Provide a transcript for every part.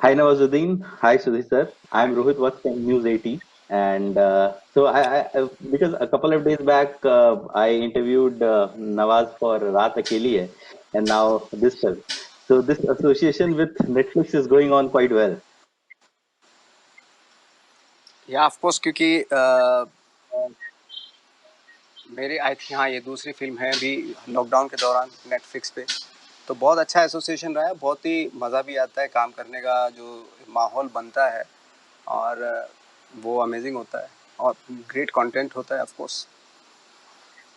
Hi Nawazuddin. Hi Sudhi sir. I'm Rohit Vats from News 80. And because a couple of days back, I interviewed Nawaz for Raat Akeli Hai, and now this film. So this association with Netflix is going on quite well. या of course क्योंकि मेरे I think हाँ ये दूसरी film है अभी lockdown के दौरान नेटफ्लिक्स पे। तो बहुत अच्छा एसोसिएशन रहा है, बहुत ही मज़ा भी आता है काम करने का, जो माहौल बनता है और वो अमेजिंग होता है और ग्रेट कंटेंट होता है ऑफ कोर्स।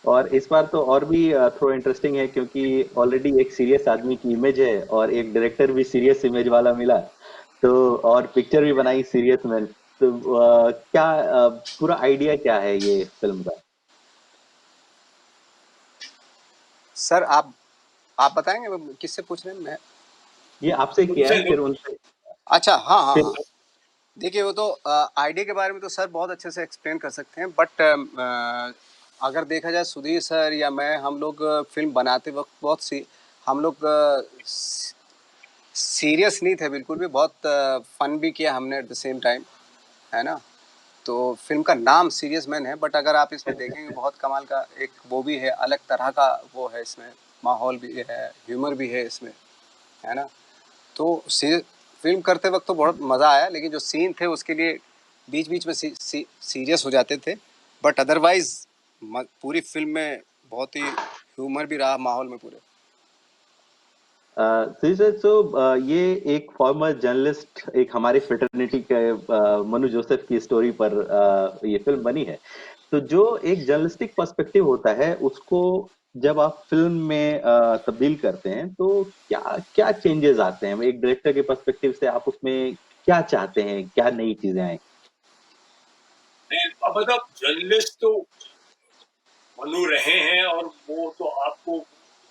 और इस बार तो और भी थोड़ा इंटरेस्टिंग है क्योंकि ऑलरेडी एक सीरियस आदमी की इमेज है और एक डायरेक्टर भी सीरियस इमेज वाला मिला। तो और पिक्चर भी बनाई सीरियस मैन। तो क्या पूरा आइडिया क्या है ये फिल्म का? सर आप बताएंगे किससे पूछ रहे हैं मैं? ये आपसे किया है फिर उनसे। अच्छा, हाँ हाँ फिर हाँ। देखिए वो तो आइडिया के बारे में तो सर बहुत अच्छे से एक्सप्लेन कर सकते हैं, बट अगर देखा जाए सुधीर सर या मैं, हम लोग फिल्म बनाते वक्त बहुत सी हम लोग सीरियस नहीं थे बिल्कुल भी, बहुत फन भी किया हमने एट द सेम टाइम, है ना? तो फिल्म का नाम सीरियस मैन है, बट अगर आप इसमें देखेंगे बहुत कमाल का एक वो भी है, अलग तरह का वो है इसमें, माहौल भी है, ह्यूमर भी है इसमें, है ना? तो फिल्म करते वक्त तो बहुत मज़ा आया, लेकिन जो सीन थे उसके लिए बीच बीच में सीरियस हो जाते थे, बट अदरवाइज पूरी फिल्म में बहुत ही ह्यूमर भी रहा माहौल में पूरे। ये एक फॉर्मर जर्नलिस्ट, एक हमारे फ्रेटर्निटी के मनु जोसेफ की स्टोरी पर ये फिल्म बनी है। तो जो एक जर्नलिस्टिक पर्सपेक्टिव होता है उसको जब आप फिल्म में तब्दील करते हैं तो क्या क्या चेंजेस आते हैं? एक डायरेक्टर के पर्सपेक्टिव से आप उसमें क्या चाहते हैं, क्या नई चीजें आए? मतलब जर्नलिस्ट तो मनु रहे हैं और वो तो आपको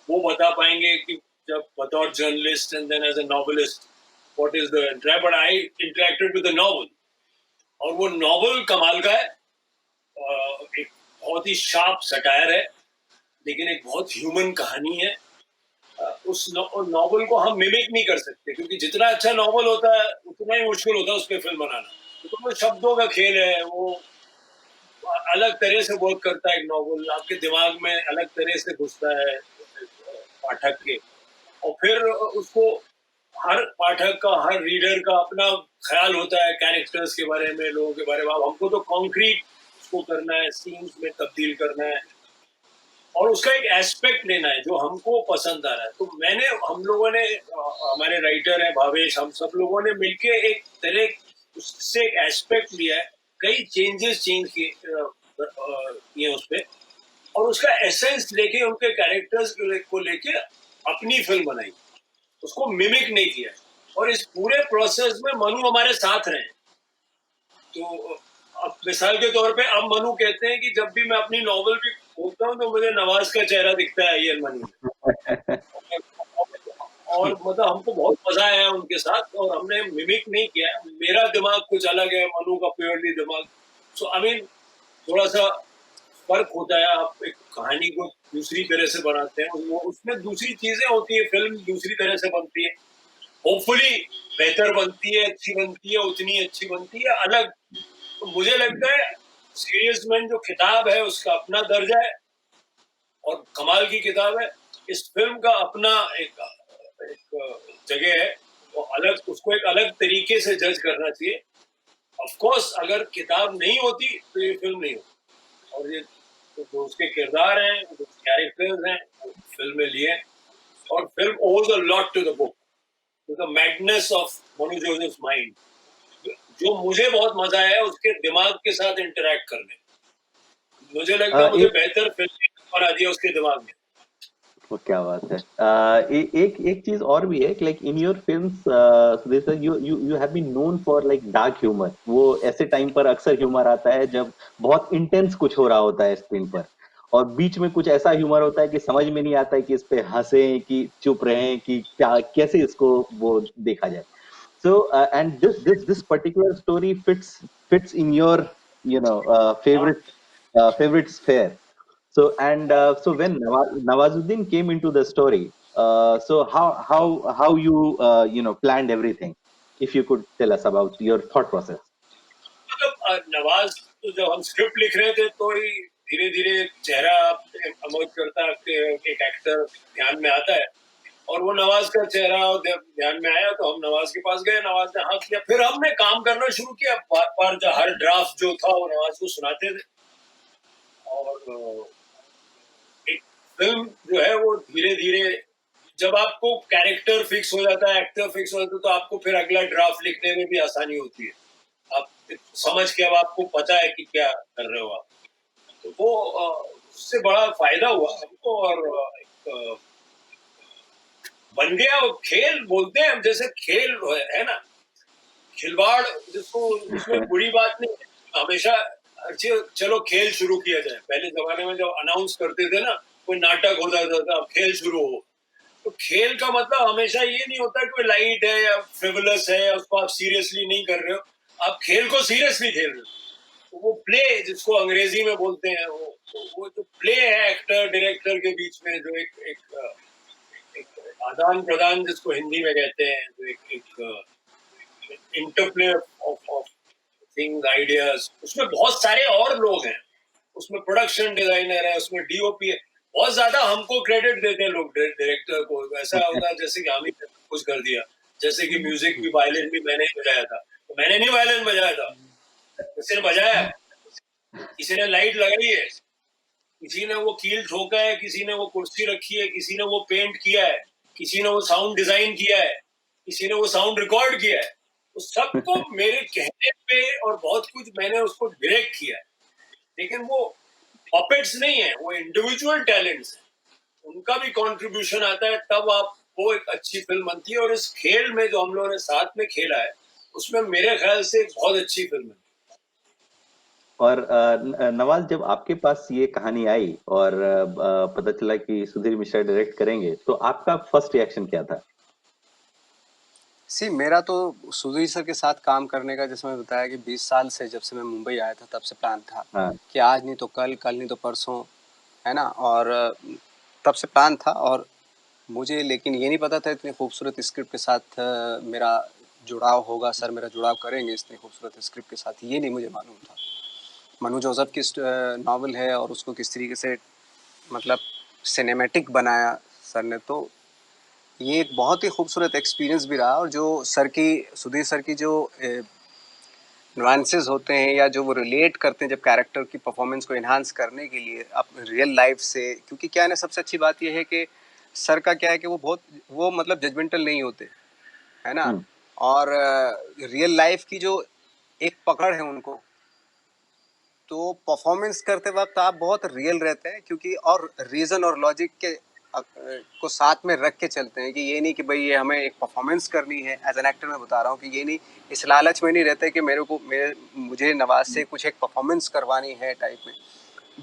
वो बता पाएंगे कि जब बतौर journalist and then as a novelist what is the interact, but I interacted with the novel और वो नॉवल कमाल का है। एक बहुत ही शार्प सटायर है, लेकिन एक बहुत ह्यूमन कहानी है। उस नॉवल को हम मिमिक नहीं कर सकते क्योंकि जितना अच्छा नॉवल होता है उतना ही मुश्किल होता है उस पर फिल्म बनाना। तो वो शब्दों का खेल है, वो अलग तरह से वर्क करता है। एक नॉवल आपके दिमाग में अलग तरह से घुसता है पाठक के, और फिर उसको हर पाठक का, हर रीडर का अपना ख्याल होता है कैरेक्टर्स के बारे में, लोगों के बारे में। अब हमको तो कॉन्क्रीट उसको करना है, सीन्स में तब्दील करना है और उसका एक एस्पेक्ट लेना है जो हमको पसंद आ रहा है। तो मैंने, हम लोगों ने, हमारे राइटर है भावेश, हम सब लोगों ने मिलके एक तरह उससे एक एस्पेक्ट लिया है, कई चेंज किए उस पर, और उसका एसेंस लेके उनके कैरेक्टर्स को लेके अपनी फिल्म बनाई, उसको मिमिक नहीं किया। और इस पूरे प्रोसेस में मनु हमारे साथ रहे। तो अब मिसाल के तौर पे अब मनु कहते हैं कि जब भी मैं अपनी नॉवल भी खोलता हूँ तो मुझे नवाज का चेहरा दिखता है ये मनु में। और मतलब हमको बहुत मजा आया उनके साथ, और हमने मिमिक नहीं किया। मेरा दिमाग कुछ अलग है, मनु का प्योरली दिमाग। सो आई मीन थोड़ा सा फर्क होता है। आप एक कहानी को दूसरी तरह से बनाते हैं, वो उसमें दूसरी चीजें होती है, फिल्म दूसरी तरह से बनती है, होपफुली बेहतर बनती है, अच्छी बनती है, उतनी अच्छी बनती है, अलग। तो मुझे लगता है सीरियस मैन जो किताब है उसका अपना दर्जा है और कमाल की किताब है। इस फिल्म का अपना एक जगह है, वो अलग, उसको एक अलग तरीके से जज करना चाहिए। ऑफ कोर्स अगर किताब नहीं होती तो ये फिल्म नहीं होती। और ये तो जो उसके किरदार हैं, जो कैरेक्टर्स हैं, वो फिल्म में लिए हैं। और film owes a lot to the book, to the madness of Manu Joseph mind. जो मुझे बहुत मजा आया उसके दिमाग के साथ इंटरेक्ट करने। मुझे लगता है मुझे एक बेहतर फिल्म बना दिया उसके दिमाग में। वो क्या बात है। एक एक चीज और भी है कि like in your films Sudhir sir, you you you have been known for like dark humour. वो ऐसे टाइम पर अक्सर ह्यूमर आता है जब बहुत इंटेंस कुछ हो रहा होता है स्क्रीन पर, और बीच में कुछ ऐसा ह्यूमर होता है कि समझ में नहीं आता है कि इस पे हंसे कि चुप रहें कि क्या कैसे इसको वो देखा जाए। So and this particular story fits in your हाँ, favorite sphere. So so when Nawazuddin came into the story, so how you planned everything? if you could tell us about your thought process. मतलब नवाज तो जब हम script लिख रहे थे तो ही धीरे धीरे चेहरा अमोद करता एक एक्टर ध्यान में आता है, और वो नवाज का चेहरा ध्यान में आया तो हम नवाज के पास गए, नवाज ने हाँ किया, फिर हमने काम करना शुरू किया, बार बार जो हर ड्राफ्ट जो था वो नवाज को सुनाते थे, और एक फिल्म जो है वो धीरे धीरे जब आपको कैरेक्टर फिक्स हो जाता है, एक्टर फिक्स हो जाता है, तो आपको फिर अगला ड्राफ्ट लिखने में भी आसानी होती है। आप समझ के अब आपको पता है कि क्या कर रहे हो आप, तो वो उससे बड़ा फायदा हुआ हमको, और एक बन गया वो खेल बोलते हैं हम, जैसे खेल है ना, खिलवाड़ जिसको, उसमें बुरी बात नहीं है, हमेशा चलो खेल शुरू किया जाए। पहले जमाने में जब अनाउंस करते थे ना, कोई नाटक होता था अब खेल शुरू हो, तो खेल का मतलब हमेशा ये नहीं होता कि लाइट है या फ्रिवलस है या उसको आप सीरियसली नहीं कर रहे हो, आप खेल को सीरियसली खेल रहे हो। तो वो प्ले जिसको अंग्रेजी में बोलते हैं, वो जो प्ले है एक्टर डायरेक्टर के बीच में, जो एक आदान प्रदान जिसको हिंदी में कहते हैं, जो एक इंटरप्ले ऑफ थिंग्स आइडियाज, उसमें बहुत सारे और लोग हैं, उसमें प्रोडक्शन डिजाइनर है, उसमें डीओपी है, बहुत ज्यादा हमको क्रेडिट देते हैं लोग डायरेक्टर को। ऐसा होता है जैसे कि हम ही कुछ कर दिया, जैसे कि म्यूजिक भी, वायलिन भी मैंने ही बजाया था, तो मैंने नहीं वायलिन बजाया था, किसी ने बजाया, किसी ने लाइट लगाई है, किसी ने वो कील ठोका है, किसी ने वो कुर्सी रखी है, किसी ने वो पेंट किया है, किसी ने वो साउंड डिजाइन किया है, किसी ने वो साउंड रिकॉर्ड किया है, तो सबको मेरे कहने पे और बहुत कुछ मैंने उसको डायरेक्ट किया है। लेकिन वो पपेट्स नहीं है, वो इंडिविजुअल टैलेंट्स है, उनका भी कंट्रीब्यूशन आता है, तब आप वो एक अच्छी फिल्म बनती है। और इस खेल में जो हम लोगों ने साथ में खेला है, उसमें मेरे ख्याल से एक बहुत अच्छी फिल्म है। और नवाज, जब आपके पास ये कहानी आई और पता चला कि सुधीर मिश्रा डायरेक्ट करेंगे, तो आपका फर्स्ट रिएक्शन क्या था? मेरा तो सुधीर सर के साथ काम करने का, जैसे मैं बताया कि 20 साल से, जब से मैं मुंबई आया था तब से प्लान था हाँ। कि आज नहीं तो कल, कल नहीं तो परसों, है ना, और तब से प्लान था। और मुझे लेकिन ये नहीं पता था इतनी खूबसूरत स्क्रिप्ट के साथ मेरा जुड़ाव होगा, सर मेरा जुड़ाव करेंगे इतनी खूबसूरत स्क्रिप्ट के साथ, ये नहीं मुझे मालूम था। मनु जोसेफ की नावल है और उसको किस तरीके से मतलब सिनेमैटिक बनाया सर ने, तो ये एक बहुत ही खूबसूरत एक्सपीरियंस भी रहा। और जो सर की, सुधीर सर की जो नुआंसेस होते हैं या जो वो रिलेट करते हैं जब कैरेक्टर की परफॉर्मेंस को इन्हांस करने के लिए अपने रियल लाइफ से, क्योंकि क्या है ना, सबसे अच्छी बात ये है कि सर का क्या है कि वो मतलब जजमेंटल नहीं होते, है ना, हम्म। और रियल लाइफ की जो एक पकड़ है उनको, तो परफॉर्मेंस करते वक्त आप बहुत रियल रहते हैं, क्योंकि और रीज़न और लॉजिक के को साथ में रख के चलते हैं, कि ये नहीं कि भाई ये हमें एक परफॉर्मेंस करनी है। एज एन एक्टर मैं बता रहा हूँ कि ये नहीं, इस लालच में नहीं रहते कि मुझे नवाज से कुछ एक परफॉर्मेंस करवानी है टाइप में।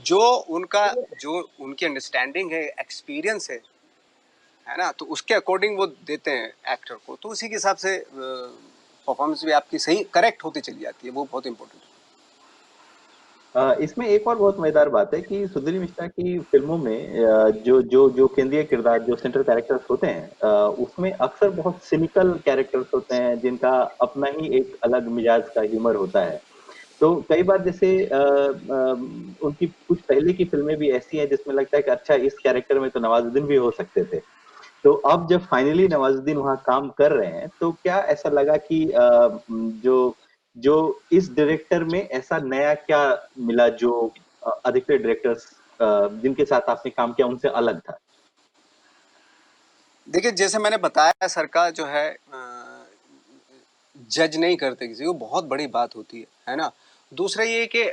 जो उनका, जो उनकी अंडरस्टैंडिंग है, एक्सपीरियंस है ना, तो उसके अकॉर्डिंग वो देते हैं एक्टर को, तो उसी के हिसाब से परफॉर्मेंस भी आपकी सही करेक्ट होती चली जाती है, वो बहुत इंपॉर्टेंट है। इसमें एक और बहुत मजेदार बात है कि सुधीर मिश्रा की फिल्मों में जो जो जो केंद्रीय किरदार, जो सेंट्रल कैरेक्टर्स होते हैं, उसमें अक्सर बहुत सिनिकल कैरेक्टर्स होते हैं जिनका अपना ही एक अलग मिजाज का ह्यूमर होता है। तो कई बार जैसे उनकी कुछ पहले की फिल्में भी ऐसी हैं जिसमें लगता है कि अच्छा, इस कैरेक्टर में तो नवाजुद्दीन भी हो सकते थे। तो अब जब फाइनली नवाजुद्दीन वहां काम कर रहे हैं, तो क्या ऐसा लगा कि जो जो इस डायरेक्टर में ऐसा नया क्या मिला जो अधिकतर डायरेक्टर्स जिनके साथ आपने काम किया उनसे अलग था? देखिए, जैसे मैंने बताया, सर का जो है जज नहीं करते किसी को, बहुत बड़ी बात होती है ना। दूसरा ये कि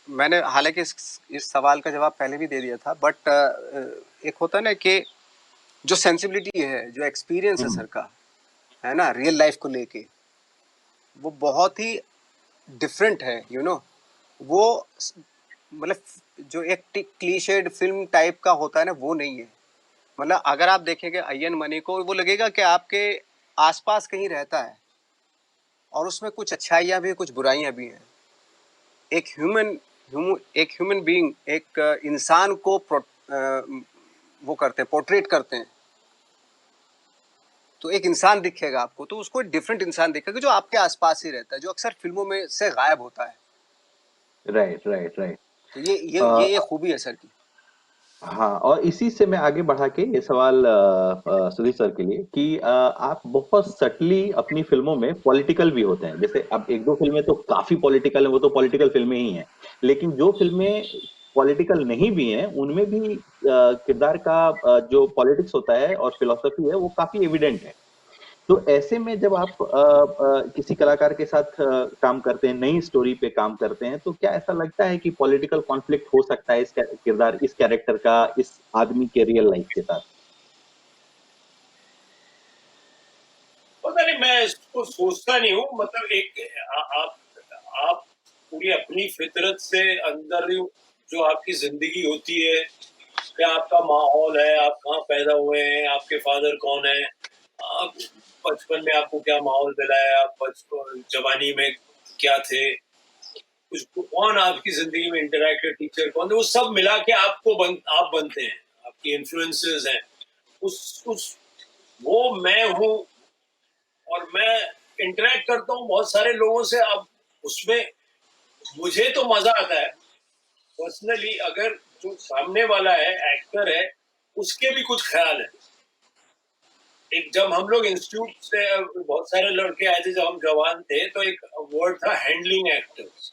मैंने हालांकि इस सवाल का जवाब पहले भी दे दिया था, बट एक होता है ना कि जो सेंसिबिलिटी है, जो एक्सपीरियंस है हम्म। सर का, है ना, रियल लाइफ को लेके, वो बहुत ही डिफरेंट है, वो मतलब जो एक क्लीशेड फिल्म टाइप का होता है ना, वो नहीं है। मतलब अगर आप देखेंगे अय्यन मनी को, वो लगेगा कि आपके आसपास कहीं रहता है, और उसमें कुछ अच्छाइयाँ भी, कुछ बुराइयाँ भी हैं। एक एक ह्यूमन बीइंग, एक इंसान को वो करते हैं, पोर्ट्रेट करते हैं। तो एक इंसान दिखेगा आपको, तो उसको डिफरेंट इंसान दिखेगा जो आपके आसपास ही रहता है, जो अक्सर फिल्मों में से गायब होता है। Right, right, right. तो ये एक खूबी है सर की। हाँ, और इसी से मैं आगे बढ़ा के ये सवाल सुधीर सर के लिए कि आप बहुत सटली अपनी फिल्मों में पॉलिटिकल भी होते हैं। जैसे अब एक दो फिल्में तो काफी पॉलिटिकल है, वो तो पॉलिटिकल फिल्में ही हैं। लेकिन जो फिल्में पॉलिटिकल नहीं भी हैं, उनमें भी किरदार का जो पॉलिटिक्स होता है और फिलोसफी है, वो काफी एविडेंट है। तो ऐसे में जब आप किसी कलाकार के साथ काम करते हैं, नई स्टोरी पे काम करते हैं, तो क्या ऐसा लगता है कि पॉलिटिकल कॉन्फ्लिक्ट हो सकता है इस किरदार, इस कैरेक्टर का, इस आदमी के रियल लाइफ के साथ? पता नहीं, मैं इसको सोचता नहीं हूँ। मतलब आप पूरी अपनी फितरत से अंदर जो आपकी जिंदगी होती है, क्या आपका माहौल है, आप कहाँ पैदा हुए हैं, आपके फादर कौन है, आप बचपन में आपको क्या माहौल मिला है, आप बचपन जवानी में क्या थे, कुछ कौन आपकी जिंदगी में इंटरैक्टेड, टीचर कौन थे, वो सब मिला के आप बनते हैं, आपकी इन्फ्लुएंसेस हैं। उस वो मैं हूँ, और मैं इंटरेक्ट करता हूँ बहुत सारे लोगों से। अब उसमें मुझे तो मजा आता है पर्सनली, अगर जो सामने वाला है, एक्टर है, उसके भी कुछ ख्याल है। एक जब हम लोग इंस्टीट्यूट से बहुत सारे लड़के आए थे, जब हम जवान थे, तो एक वर्ड था हैंडलिंग एक्टर्स।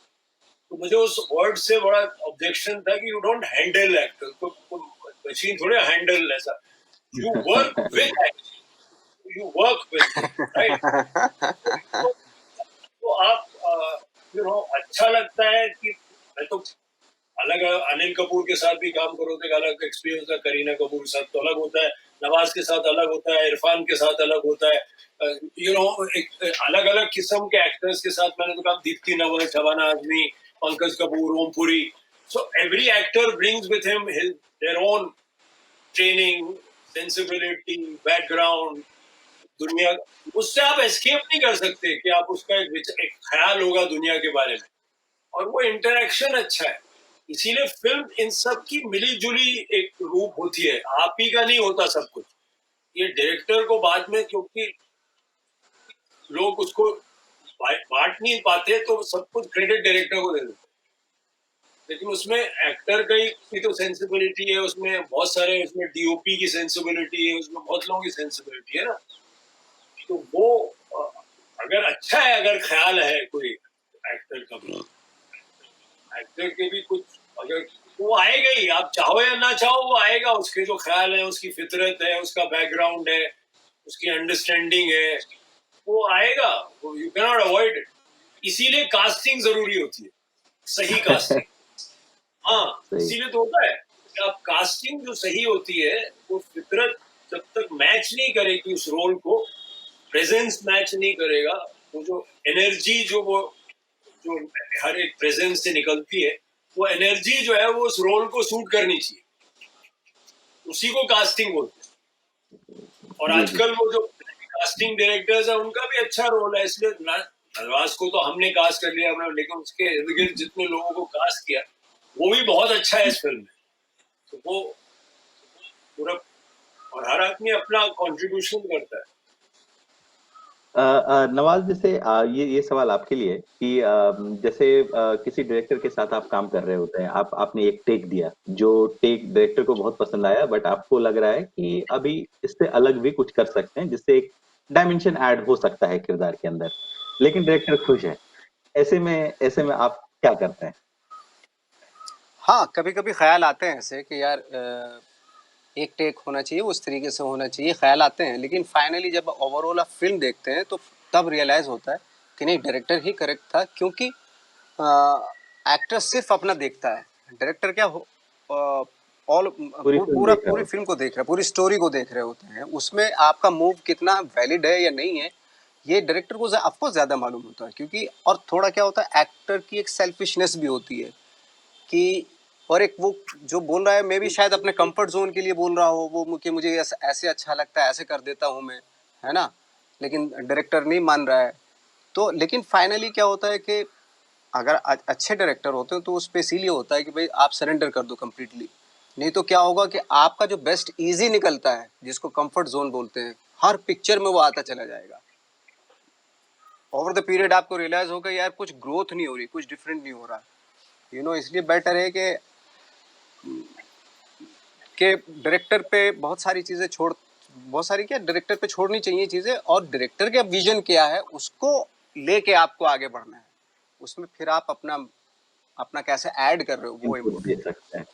तो मुझे उस वर्ड से बड़ा ऑब्जेक्शन था कि यू डोंट हैंडल एक्टर्स, तो मशीन थोड़े हैंडल, ऐसा you work with actors, you work with them, right? तो आप अच्छा लगता है कि मैं तो अलग, अनिल कपूर के साथ भी काम करो तो एक अलग एक्सपीरियंस है, करीना कपूर के साथ तो अलग होता है, नवाज के साथ अलग होता है, इरफान के साथ अलग होता है। एक अलग अलग किस्म के एक्टर्स के साथ मैंने तो काम, Deepti Naval, Shabana Azmi, Pankaj Kapoor, Om Puri. So every actor brings with him their own training, sensibility, background, दुनिया। उससे आप एस्केप नहीं कर सकते कि आप उसका एक ख्याल होगा दुनिया के बारे में, और वो इंटरेक्शन अच्छा है। इसीलिए फिल्म इन सब की मिली जुली एक रूप होती है, आप ही का नहीं होता सब कुछ। ये डायरेक्टर को बाद में, क्योंकि लोग उसको बांट नहीं पाते, तो सब कुछ क्रेडिट डायरेक्टर को दे देते, लेकिन उसमें एक्टर की तो सेंसिबिलिटी है, उसमें बहुत सारे, उसमें डीओपी की सेंसिबिलिटी है, उसमें बहुत लोगों की सेंसिबिलिटी है ना। तो वो अगर अच्छा है, अगर ख्याल है कोई एक्टर का भी, एक्टर के भी कुछ, अगर वो आएगा ही, आप चाहो या ना चाहो वो आएगा। उसके जो ख्याल है, उसकी फितरत है, उसका बैकग्राउंड है, उसकी अंडरस्टैंडिंग है, वो आएगा, वो you can not avoid it. इसीलिए कास्टिंग जरूरी होती है, सही कास्टिंग। हाँ, सही। इसीलिए तो होता है कि आप कास्टिंग जो सही होती है, वो फितरत जब तक मैच नहीं करेगी उस रोल को, प्रेजेंस मैच नहीं करेगा, वो जो एनर्जी जो हर एक प्रेजेंस से निकलती है, वो एनर्जी जो है वो उस रोल को सूट करनी चाहिए, उसी को कास्टिंग बोलते हैं। और जी, जी। आजकल वो जो कास्टिंग डायरेक्टर्स है, उनका भी अच्छा रोल है, इसलिए नवाज को तो हमने कास्ट कर लिया, हमने, लेकिन उसके इर्द गिर्द जितने लोगों को कास्ट किया, वो भी बहुत अच्छा है इस फिल्म में। तो वो पूरा, और हर आदमी अपना कंट्रीब्यूशन करता है। नवाज, जैसे ये सवाल आपके लिए कि जैसे किसी डायरेक्टर के साथ आप काम कर रहे होते हैं, आपने एक टेक दिया, जो टेक डायरेक्टर को बहुत पसंद आया, बट आपको लग रहा है कि अभी इससे अलग भी कुछ कर सकते हैं, जिससे एक डायमेंशन ऐड हो सकता है किरदार के अंदर, लेकिन डायरेक्टर खुश है। ऐसे में आप क्या करते हैं? हाँ, कभी कभी ख्याल आते हैं ऐसे कि यार एक टेक होना चाहिए, उस तरीके से होना चाहिए, ख्याल आते हैं, लेकिन फाइनली जब ओवरऑल आप फिल्म देखते हैं तो तब रियलाइज होता है कि नहीं, डायरेक्टर ही करेक्ट था। क्योंकि एक्टर सिर्फ अपना देखता है, डायरेक्टर क्या ऑल पूरी फिल्म पूरा देख रहा पूरी होता फिल्म को देख रहे हैं, पूरी स्टोरी को देख रहे होते हैं। उसमें आपका मूव कितना वैलिड है या नहीं है, ये डायरेक्टर को ऑफकोर्स ज़्यादा मालूम होता है। क्योंकि और थोड़ा क्या होता है, एक्टर की एक सेल्फिशनेस भी होती है कि, और एक वो जो बोल रहा है, मे भी शायद अपने कंफर्ट जोन के लिए बोल रहा हो वो, कि मुझे ऐसे अच्छा लगता है, ऐसे कर देता हूँ मैं, है ना। लेकिन डायरेक्टर नहीं मान रहा है। तो लेकिन फाइनली क्या होता है कि अगर अच्छे डायरेक्टर होते हैं तो उस पर इसीलिए होता है कि भाई आप सरेंडर कर दो कम्प्लीटली। नहीं तो क्या होगा कि आपका जो बेस्ट ईजी निकलता है, जिसको कंफर्ट जोन बोलते हैं, हर पिक्चर में वो आता चला जाएगा। ओवर द पीरियड आपको रियलाइज होगा यार कुछ ग्रोथ नहीं हो रही, कुछ डिफरेंट नहीं हो रहा, इसलिए बेटर है कि डायरेक्टर पे बहुत सारी चीज़ें बहुत सारी क्या डायरेक्टर पे छोड़नी चाहिए चीज़ें, और डायरेक्टर का विजन क्या है उसको लेके आपको आगे बढ़ना है, उसमें फिर आप अपना अपना कैसे ऐड कर रहे हो वो इनपुट दे इम्पोर्टेंट है। सकते हैं।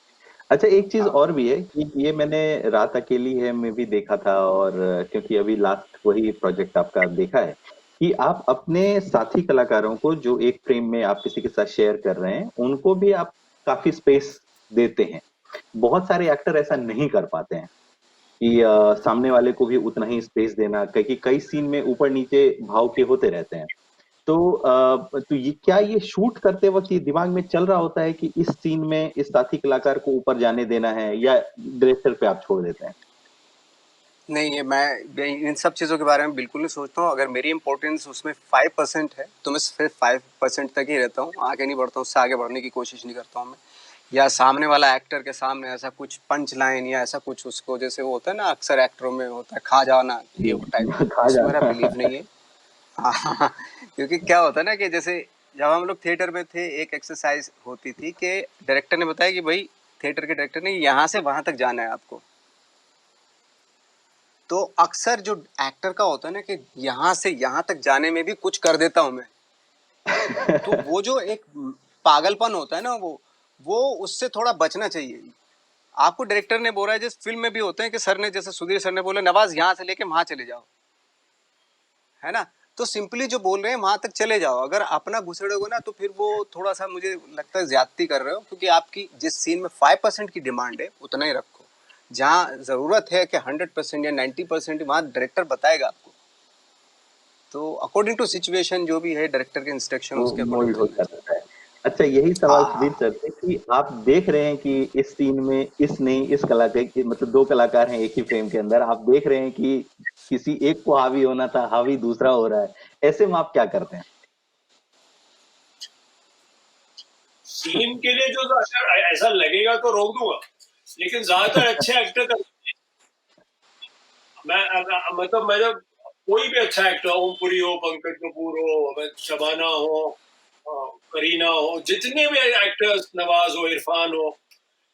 अच्छा, एक चीज हाँ और भी है कि ये मैंने रात अकेली है में भी देखा था, और क्योंकि अभी लास्ट वही प्रोजेक्ट आपका देखा है कि आप अपने साथी कलाकारों को जो एक फ्रेम में आप किसी के साथ शेयर कर रहे हैं उनको भी आप काफी स्पेस देते हैं। बहुत सारे एक्टर ऐसा नहीं कर पाते हैं कि सामने वाले को भी उतना ही स्पेस देना, क्योंकि कई सीन में ऊपर नीचे भाव के होते रहते हैं। तो तो ये क्या ये शूट करते वक्त ये दिमाग में चल रहा होता है कि इस सीन में इस साथी कलाकार को ऊपर जाने देना है, या डायरेक्टर पे आप छोड़ देते हैं? नहीं, ये मैं इन सब चीज़ों के बारे में बिल्कुल नहीं सोचता हूँ। अगर मेरी इंपॉर्टेंस उसमें 5% है तो मैं सिर्फ 5% तक ही रहता हूँ, आगे नहीं बढ़ता हूँ, उससे आगे बढ़ने की कोशिश नहीं करता हूँ मैं। या सामने वाला एक्टर के सामने ऐसा कुछ पंच लाइन या ऐसा कुछ उसको, जैसे वो होता है ना अक्सर एक्टरों में होता है खा जाना, ये जी। वो टाइप, खा इसमें मेरा जाना। बिलीव नहीं है। हाँ, क्योंकि क्या होता है ना कि जैसे जब हम लोग थिएटर में थे एक एक्सरसाइज होती थी कि डायरेक्टर ने बताया कि भाई, थिएटर के डायरेक्टर ने, यहाँ से वहां तक जाना है आपको। तो अक्सर जो एक्टर का होता है ना कि यहाँ से यहाँ तक जाने में भी कुछ कर देता हूँ मैं, तो वो जो एक पागलपन होता है ना, वो उससे थोड़ा बचना चाहिए। आपको डायरेक्टर ने बोला है, जिस फिल्म में भी होते हैं कि सर ने, जैसे सुधीर सर ने बोला नवाज यहाँ से लेके वहां चले जाओ, है ना, तो सिंपली जो बोल रहे हैं वहां तक चले जाओ। अगर अपना घुसेड़ोगे ना तो फिर वो थोड़ा सा मुझे लगता है ज्यादती कर रहे हो, क्योंकि आपकी जिस सीन में 5% की डिमांड है उतना ही रखो। जहाँ जरूरत है कि 100% या 90%, वहां डायरेक्टर बताएगा आपको। तो अकॉर्डिंग टू सिचुएशन जो भी है डायरेक्टर के इंस्ट्रक्शन, वो उसके अकॉर्डिंग मोल्ड चलना होता चाहिए। रहता है। अच्छा, यही सवाल सुधीर हाँ, सर से कि आप देख रहे हैं कि इस सीन में इस नहीं इस कलाकार की, मतलब दो कलाकार हैं एक ही फ्रेम के अंदर, आप देख रहे हैं कि किसी एक को हावी होना था, हावी दूसरा हो रहा है, ऐसे में आप क्या करते हैं? सीन के लिए जो अगर ऐसा लगेगा तो रोक दूंगा, लेकिन ज्यादातर अच्छे एक्टर का मतलब मैं जब कोई भी अच्छा एक्टर, ओम पुरी हो, पंकज कपूर हो, शबाना हो, करीना हो, जितने भी एक्टर्स, नवाज हो, इरफान हो,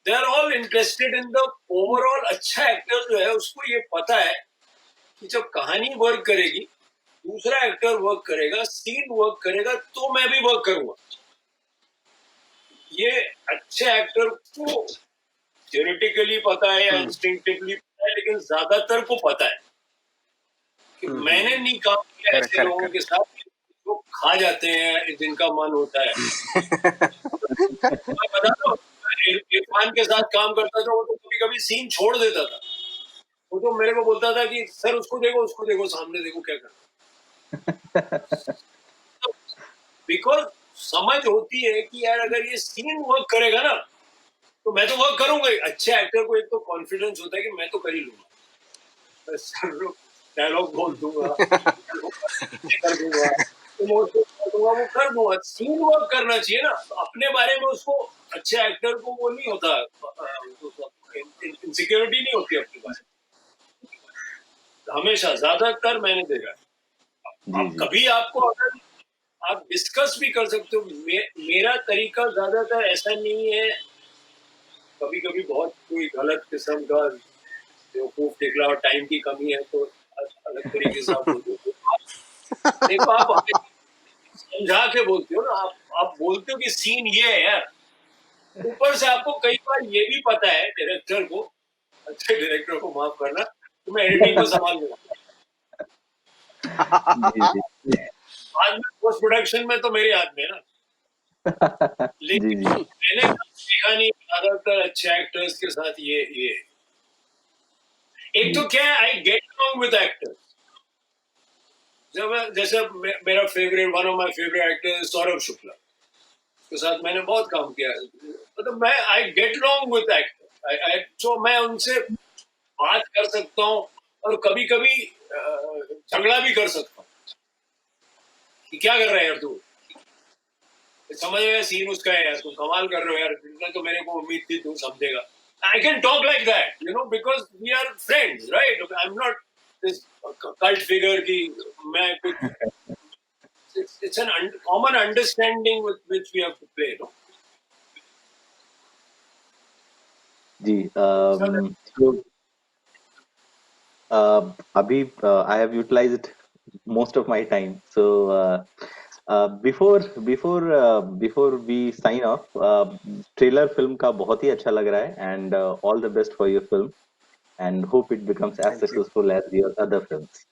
they are all interested in the overall. अच्छा एक्टर जो है उसको ये पता है कि जब कहानी वर्क करेगी, दूसरा एक्टर वर्क करेगा, सीन वर्क करेगा, तो मैं भी वर्क करूंगा। ये अच्छे एक्टर को थियोरेटिकली पता है या इंस्टिंक्टिवली पता है, लेकिन ज्यादातर को पता है कि मैंने नहीं काम किया करेक्ट ऐसे करेक्ट लोगों के करेक्ट। साथ जो खा जाते हैं जिनका मन होता है। मैं बता रहा हूँ, इरफान के साथ काम करता था, वो तो कभी कभी सीन छोड़ देता था। वो तो मेरे को बोलता था कि सर उसको देखो, सामने देखो क्या कर, बिकॉज समझ होती है कि यार अगर ये सीन वर्क करेगा ना तो मैं तो वर्क करूंगा ही। अच्छे एक्टर को एक तो कॉन्फिडेंस होता है कि मैं तो कर ही लूंगा, डायलॉग बोल दूंगा, कर दूंगा, इमोशनल कर दूंगा, वो कर दूंगा। सीन वर्क करना चाहिए ना, तो अपने बारे में उसको, अच्छे एक्टर को वो नहीं होता, इनसिक्योरिटी नहीं होती अपने बारे में हमेशा, ज्यादातर मैंने देखा है। जी अब जी। कभी आपको अगर आप डिस्कस भी कर सकते हो, मेरा तरीका ज्यादातर ऐसा नहीं है। कभी कभी बहुत कोई गलत किस्म का बेवकूफ निकला और टाइम की कमी है तो अलग तरीके से आप बोलते हो। देखो आप हमें समझा के बोलते हो ना, आप बोलते हो कि सीन ये है यार, ऊपर से आपको कई बार ये भी पता है डायरेक्टर को, अच्छे डायरेक्टर को माफ करना, तो मैं एडिटिंग को संभाल लूंगा। जी जी। बाद में पोस्ट प्रोडक्शन में तो मेरे हाथ में है ना। जी लेकिन जी। मैंने देखा नहीं ज्यादातर अच्छे एक्टर्स के साथ ये एक जी तो क्या है, I get along with actors. जब जैसे मेरा favourite, one of my favourite actor Saurabh Shukla, के साथ मैंने बहुत काम किया। मतलब मैं I get long with actor, जो मैं उनसे बात कर सकता हूँ और कभी कभी झगड़ा भी कर सकता हूँ कि क्या कर रहा है यार तू, समझ गया सीन उसका है यार, तू कमाल कर रहे हो यार, इतना तो मेरे को उम्मीद थी तू समझेगा। I can talk like that, because we are friends, right? I am not this cult figure की मैं कुछ it's an common understanding with which we have to play, no? Ji so abhi I have utilized most of my time, so before we sign off, trailer film का बहुत ही अच्छा लग रहा है, and all the best for your film, and hope it becomes as thank you. successful as your other films.